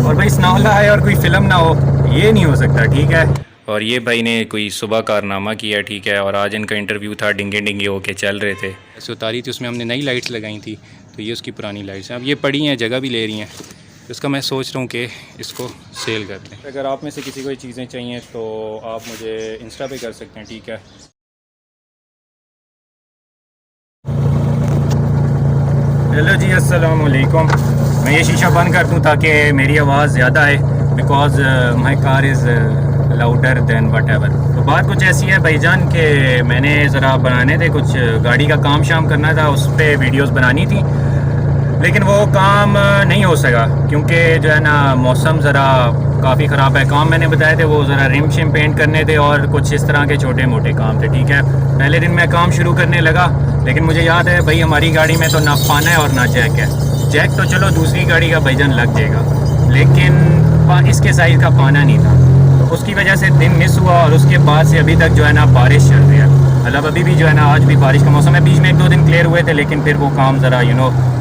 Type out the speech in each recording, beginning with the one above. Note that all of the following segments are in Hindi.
और भाई स्नाउला है और कोई फ़िल्म ना हो, ये नहीं हो सकता, ठीक है। और ये भाई ने कोई सुबह कारनामा किया, ठीक है। और आज इनका इंटरव्यू था, डिंगे डिंगे होके चल रहे थे। ऐसे उतारी थी, उसमें हमने नई लाइट्स लगाई थी, तो ये उसकी पुरानी लाइट्स हैं। अब ये पड़ी हैं, जगह भी ले रही हैं, तो इसका मैं सोच रहा हूँ कि इसको सेल कर दें। अगर आप में से किसी को ये चीज़ें चाहिए तो आप मुझे इंस्टा पे कर सकते हैं, ठीक है। हेलो जी, अस्सलाम वालेकुम। मैं ये शीशा बंद कर दूँ ताकि मेरी आवाज़ ज़्यादा है, because my car is louder than whatever. तो बात कुछ ऐसी है भाईजान कि मैंने ज़रा बनाने थे, कुछ गाड़ी का काम शाम करना था, उस पर वीडियोज़ बनानी थी, लेकिन वो काम नहीं हो सका क्योंकि जो है ना मौसम ज़रा काफ़ी ख़राब है। काम मैंने बताए थे वो ज़रा रिम शिम पेंट करने थे और कुछ इस तरह के छोटे मोटे काम थे, ठीक है। पहले दिन मैं काम शुरू करने लगा, लेकिन मुझे याद है भाई हमारी गाड़ी में तो ना पाना है और ना जैक है। जैक तो चलो दूसरी गाड़ी का भाईजान लग जाएगा, लेकिन इसके साइज़ का पाना नहीं था, तो उसकी वजह से दिन मिस हुआ। और उसके बाद से अभी तक जो है ना बारिश चल रही है, मतलब अभी भी जो है ना आज भी बारिश का मौसम है। बीच में 1-2 दिन क्लियर हुए थे, लेकिन फिर वो काम ज़रा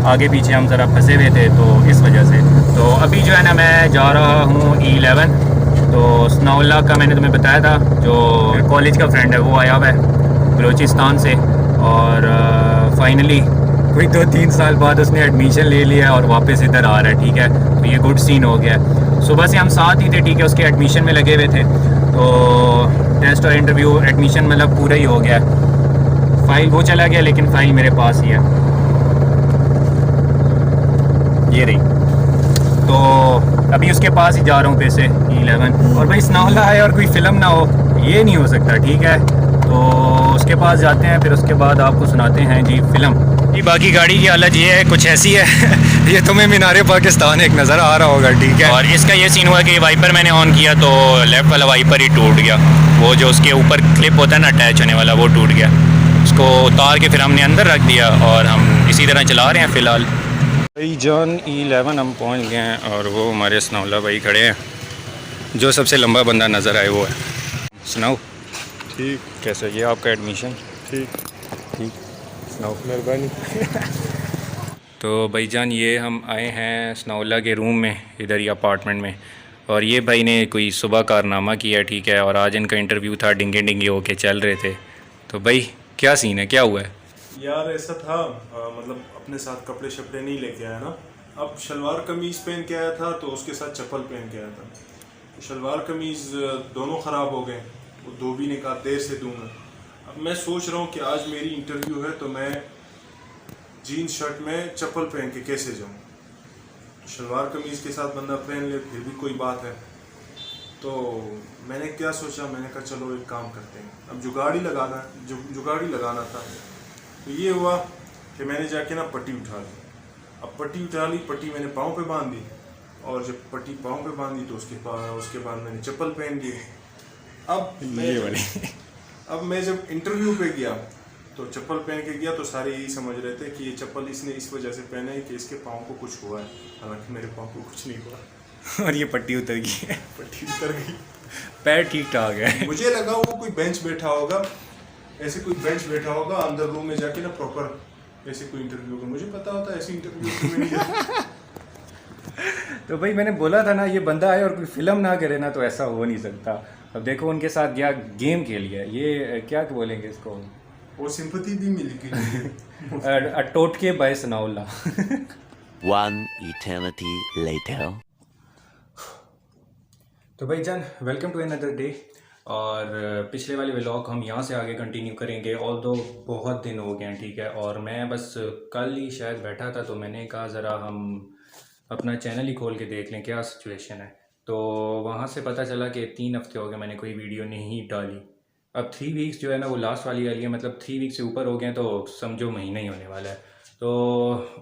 आगे पीछे हम ज़रा फंसे हुए थे, तो इस वजह से। तो अभी जो है ना मैं जा रहा हूँ E11। तो स्नाउल्ला का मैंने तुम्हें बताया था, जो कॉलेज का फ्रेंड है वो आया हुआ है बलूचिस्तान से, और फाइनली कोई 2-3 साल बाद उसने एडमिशन ले लिया और वापस इधर आ रहा है, ठीक है। तो ये गुड सीन हो गया। सुबह से हम साथ ही थे, ठीक है, उसके एडमिशन में लगे हुए थे। तो टेस्ट और इंटरव्यू एडमिशन मतलब पूरा ही हो गया। फ़ाइल वो चला गया, लेकिन फ़ाइल मेरे पास ही है, ये रही। तो अभी उसके पास ही जा रहा हूँ पैसे E11। और भाई स्नाउल्ला है और कोई फ़िल्म ना हो, ये नहीं हो सकता, ठीक है। तो उसके पास जाते हैं, फिर उसके बाद आपको सुनाते हैं जी फ़िल्म। जी बाकी गाड़ी की हालत ये है, कुछ ऐसी है ये तुम्हें मीनारे पाकिस्तान एक नज़र आ रहा होगा, ठीक है। और इसका ये सीन हुआ कि वाइपर मैंने ऑन किया तो लेफ़्ट वाला वाइपर ही टूट गया। वो जो उसके ऊपर क्लिप होता है ना अटैच होने वाला, वो टूट गया। उसको उतार के फिर हमने अंदर रख दिया और हम इसी तरह चला रहे हैं फ़िलहाल। भाई जान E11 हम पहुंच गए हैं, और वो हमारे स्नाउल्ला भाई खड़े हैं। जो सबसे लंबा बंदा नज़र आए वो है। सुनाओ, ठीक। कैसे ये आपका एडमिशन? ठीक। ठीक। सुनाओ। मेहरबानी। तो भाईजान ये हम आए हैं स्नाउल्ला के रूम में, इधर ही अपार्टमेंट में। और ये भाई ने कोई सुबह कारनामा किया, ठीक है। और आज इनका इंटरव्यू था, डिंगे डिंगे होके चल रहे थे। तो भाई क्या सीन है, क्या हुआ है? यार ऐसा था, मतलब अपने साथ कपड़े शपड़े नहीं लेके आया ना। अब शलवार कमीज पहन के आया था, तो उसके साथ चप्पल पहन के आया था। तो शलवार कमीज दोनों ख़राब हो गए। वो धोबी ने कहा देर से दूंगा। अब मैं सोच रहा हूँ कि आज मेरी इंटरव्यू है, तो मैं जीन्स शर्ट में चप्पल पहन के कैसे जाऊँ। शलवार कमीज के साथ बंदा पहन ले फिर भी कोई बात है। तो मैंने क्या सोचा, मैंने कहा चलो एक काम करते हैं, अब जुगाड़ी लगाना था। तो ये हुआ कि मैंने जाके ना पट्टी उठा ली। अब पट्टी उठा ली, पट्टी मैंने पाँव पे बांध दी, और जब पट्टी पाँव पे बांधी तो उसके बाद मैंने चप्पल पहन ली। अब मैं जब इंटरव्यू पे गया तो चप्पल पहन के गया, तो सारे यही समझ रहे थे कि ये चप्पल इसने इस वजह से पहने है कि इसके पाँव को कुछ हुआ है। हालांकि मेरे पाँव को कुछ नहीं हुआ। और ये पट्टी उतर गई है, पट्टी उतर गई, पैर ठीक ठाक है। मुझे लगा वो कोई बेंच बैठा होगा, ऐसे कोई बेंच बैठा होगा अंदर रूम में जाके ना, प्रॉपर ऐसे कोई इंटरव्यू होगा। मुझे पता होता है ऐसे इंटरव्यू में नहीं जाता। तो भाई मैंने बोला था ना, ये बंदा आए और कोई फ़िल्म ना करे ना, तो ऐसा हो नहीं सकता। अब देखो उनके साथ क्या गेम खेल गया, ये क्या बोलेंगे इसको, वो सिंपैथी भी मिली कि टोटके बाय स्नाउल्ला। One eternity later. तो भाई जान, वेलकम टू अनदर डे। और पिछले वाले व्लॉग हम यहाँ से आगे कंटिन्यू करेंगे, ऑल दो बहुत दिन हो गए हैं, ठीक है। और मैं बस कल ही शायद बैठा था, तो मैंने कहा ज़रा हम अपना चैनल ही खोल के देख लें क्या सिचुएशन है। तो वहाँ से पता चला कि 3 हफ्ते हो गए मैंने कोई वीडियो नहीं डाली। अब 3 वीक्स जो है ना वो लास्ट वाली आ रही है, मतलब 3 वीक से ऊपर हो गए हैं, तो समझो महीना ही होने वाला है। तो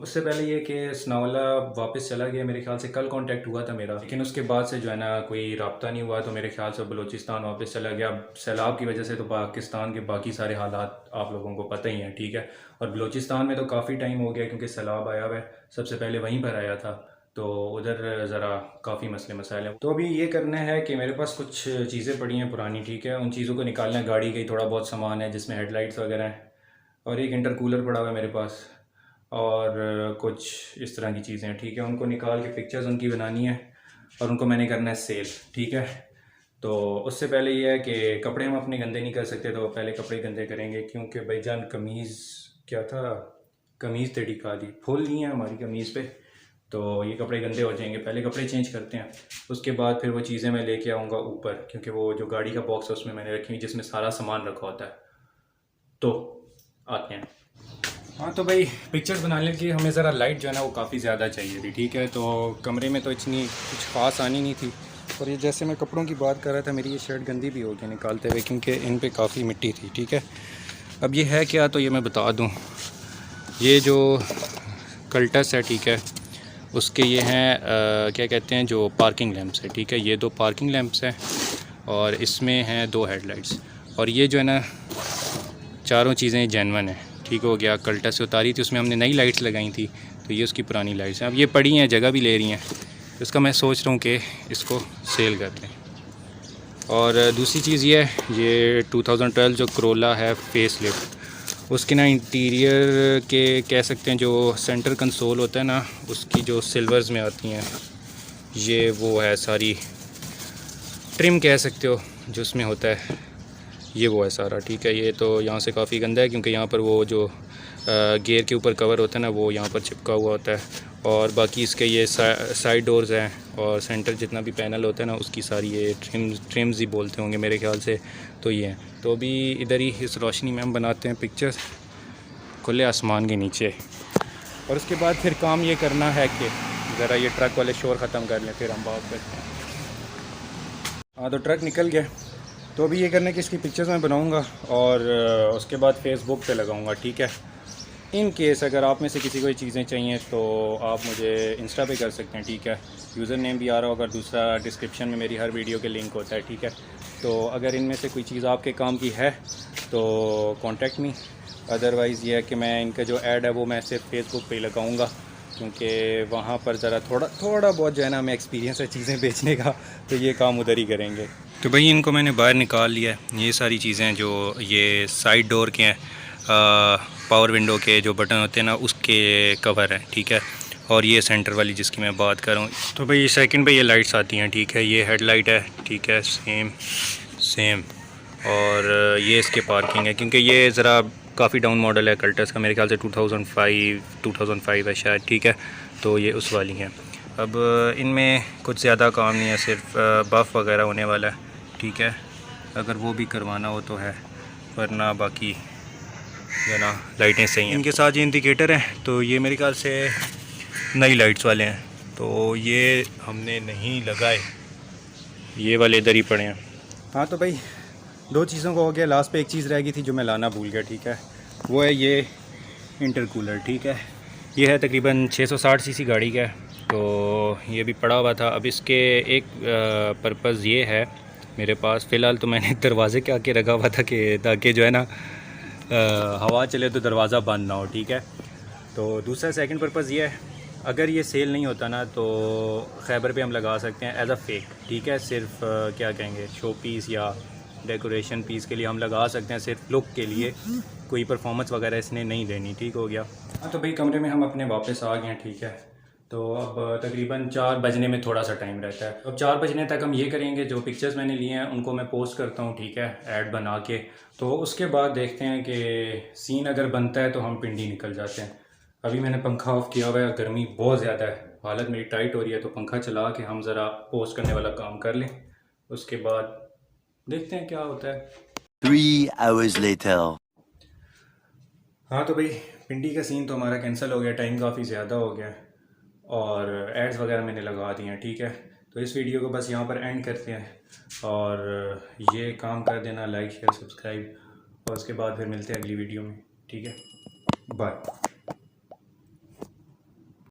उससे पहले ये कि स्नाउल्ला वापस चला गया, मेरे ख्याल से कल कांटेक्ट हुआ था मेरा, लेकिन उसके बाद से जो है ना कोई रब्ता नहीं हुआ। तो मेरे ख्याल से बलूचिस्तान वापस चला गया। सैलाब की वजह से तो पाकिस्तान के बाकी सारे हालात आप लोगों को पता ही हैं, ठीक है। और बलूचिस्तान में तो काफ़ी टाइम हो गया क्योंकि सैलाब आया हुआ है, सबसे पहले वहीं पर आया था, तो उधर ज़रा काफ़ी मसले मसाइल हैं। तो अभी ये करना है कि मेरे पास कुछ चीज़ें पड़ी हैं पुरानी, ठीक है, उन चीज़ों को निकालना है। गाड़ी का ही थोड़ा बहुत सामान है जिसमें हेडलाइट्स वगैरह हैं, और एक इंटरकूलर पड़ा हुआ है मेरे पास, और कुछ इस तरह की चीज़ें हैं, ठीक है। उनको निकाल के पिक्चर्स उनकी बनानी है, और उनको मैंने करना है सेल, ठीक है। तो उससे पहले ये है कि कपड़े हम अपने गंदे नहीं कर सकते, तो पहले कपड़े गंदे करेंगे, क्योंकि भाईजान कमीज़ क्या था, कमीज़ टेढ़ी काली फुल नहीं है हमारी कमीज़ पे, तो ये कपड़े गंदे हो जाएंगे। पहले कपड़े चेंज करते हैं, उसके बाद फिर वो चीज़ें मैं लेके आऊँगा ऊपर, क्योंकि वो जो गाड़ी का बॉक्स है उसमें मैंने रखी हुई जिसमें सारा सामान रखा होता है। तो आते हैं। हाँ तो भाई पिक्चर्स बनाने के लिए हमें ज़रा लाइट जो है ना वो काफ़ी ज़्यादा चाहिए थी, ठीक है। तो कमरे में तो इतनी कुछ ख़ास आनी नहीं थी, और ये जैसे मैं कपड़ों की बात कर रहा था, मेरी ये शर्ट गंदी भी हो गई निकालते हुए, क्योंकि इन पे काफ़ी मिट्टी थी, ठीक है। अब ये है क्या, तो ये मैं बता दूँ, ये जो कल्टस है, ठीक है, उसके ये हैं क्या कहते हैं, जो पार्किंग लैंप्स है, ठीक है। ये 2 पार्किंग लैंप्स हैं और इसमें हैं 2 हेडलाइट्स, और ये जो है ना चारों चीज़ें जेन्युइन है, ठीक हो गया। कल्टस से उतारी थी, उसमें हमने नई लाइट्स लगाई थी, तो ये उसकी पुरानी लाइट्स हैं। अब ये पड़ी हैं, जगह भी ले रही हैं, तो इसका मैं सोच रहा हूँ कि इसको सेल कर दें। और दूसरी चीज़ ये है, ये 2012 जो करोला है फेस लिफ्ट, उसके ना इंटीरियर के कह सकते हैं, जो सेंटर कंसोल होता है ना, उसकी जो सिल्वर्स में आती हैं, ये वो है सारी ट्रिम कह सकते हो जो उसमें होता है, ये वो है सारा, ठीक है। ये तो यहाँ से काफ़ी गंदा है, क्योंकि यहाँ पर वो जो गियर के ऊपर कवर होता है ना, वो यहाँ पर चिपका हुआ होता है। और बाकी इसके ये साइड डोर्स हैं, और सेंटर जितना भी पैनल होता है ना, उसकी सारी ये ट्रिम्स ही बोलते होंगे मेरे ख्याल से, तो ये हैं। तो अभी इधर ही इस रोशनी में हम बनाते हैं पिक्चर्स खुले आसमान के नीचे, और उसके बाद फिर काम ये करना है कि ज़रा ये ट्रक वाले शोर ख़त्म कर लें, फिर हम बात करते हैं। हाँ तो ट्रक निकल गया, तो अभी ये करने की इसकी पिक्चर्स मैं बनाऊंगा और उसके बाद फेसबुक पे लगाऊंगा, ठीक है। इन केस अगर आप में से किसी को ये चीज़ें चाहिए तो आप मुझे इंस्टा पे कर सकते हैं, ठीक है। यूज़र नेम भी आ रहा होगा, दूसरा डिस्क्रिप्शन में मेरी हर वीडियो के लिंक होता है, ठीक है। तो अगर इनमें से कोई चीज़ आपके काम की है तो कॉन्टेक्ट मी, अदरवाइज़ ये है कि मैं इनका जो ऐड है वो मैं सिर्फ फेसबुक पे ही लगाऊँगा, क्योंकि वहाँ पर ज़रा थोड़ा बहुत जो है ना हमें एक्सपीरियंस है चीज़ें बेचने का, तो ये काम उधर ही करेंगे। तो भाई इनको मैंने बाहर निकाल लिया है, ये सारी चीज़ें जो ये साइड डोर के हैं, पावर विंडो के जो बटन होते हैं ना, उसके कवर हैं, ठीक है। और ये सेंटर वाली जिसकी मैं बात कर रहा हूँ, तो भाई सेकंड पे ये लाइट्स आती हैं, ठीक है। ये हेडलाइट है, ठीक है, सेम। और ये इसके पार्किंग है, क्योंकि ये ज़रा काफ़ी डाउन मॉडल है कल्टस का, मेरे ख्याल से 2005 है शायद, ठीक है। तो ये उस वाली है। अब इनमें कुछ ज़्यादा काम नहीं है, सिर्फ बफ़ वगैरह होने वाला है, ठीक है। अगर वो भी करवाना हो तो है, वरना बाकी जो ना लाइटें सही हैं। इनके साथ ये इंडिकेटर हैं, तो ये मेरे ख्याल से नई लाइट्स वाले हैं, तो ये हमने नहीं लगाए, ये वाले इधर ही पड़े हैं। हाँ तो भाई 2 चीज़ों को हो गया, लास्ट पे एक चीज़ रह गई थी जो मैं लाना भूल गया, ठीक है। वो है ये इंटरकूलर, ठीक है। ये है तकरीबन 660 सीसी गाड़ी का है, तो ये भी पड़ा हुआ था। अब इसके एक पर्पज़ ये है मेरे पास, फ़िलहाल तो मैंने दरवाज़े के आके रखा हुआ था कि ताकि जो है ना हवा चले तो दरवाज़ा बंद ना हो, ठीक है। तो दूसरा सेकंड पर्पज़ ये है, अगर ये सेल नहीं होता ना तो खैबर पे हम लगा सकते हैं एज अ फेक, ठीक है। सिर्फ क्या कहेंगे, शो पीस या डेकोरेशन पीस के लिए हम लगा सकते हैं, सिर्फ लुक के लिए, कोई परफॉर्मेंस वगैरह इसने नहीं देनी, ठीक हो गया। हाँ तो भाई कमरे में हम अपने वापस आ गए हैं, ठीक है। तो अब तकरीबन 4 बजने में थोड़ा सा टाइम रहता है। अब 4 बजने तक हम ये करेंगे, जो पिक्चर्स मैंने लिए हैं उनको मैं पोस्ट करता हूँ, ठीक है, ऐड बना के। तो उसके बाद देखते हैं कि सीन अगर बनता है तो हम पिंडी निकल जाते हैं। अभी मैंने पंखा ऑफ़ किया हुआ है, गर्मी बहुत ज़्यादा है, हालत मेरी टाइट हो रही है, तो पंखा चला के हम ज़रा पोस्ट करने वाला काम कर लें, उसके बाद देखते हैं क्या होता है। 3 hours later. हाँ तो भाई पिंडी का सीन तो हमारा कैंसिल हो गया, टाइम काफ़ी ज़्यादा हो गया और एड्स वगैरह मैंने लगा दिए हैं, ठीक है। तो इस वीडियो को बस यहाँ पर एंड करते हैं, और ये काम कर देना, लाइक शेयर सब्सक्राइब, और उसके बाद फिर मिलते हैं अगली वीडियो में, ठीक है। बाय।